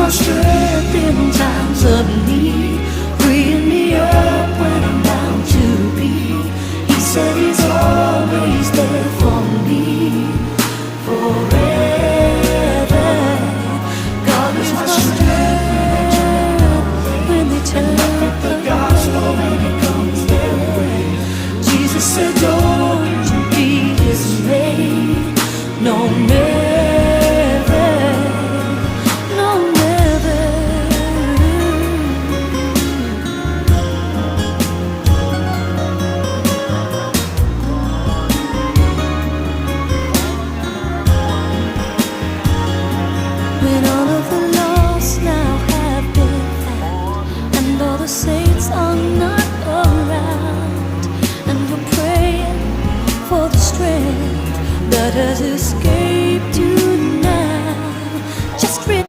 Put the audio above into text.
my strength in times of need, freeing me up when I'm down to be. He said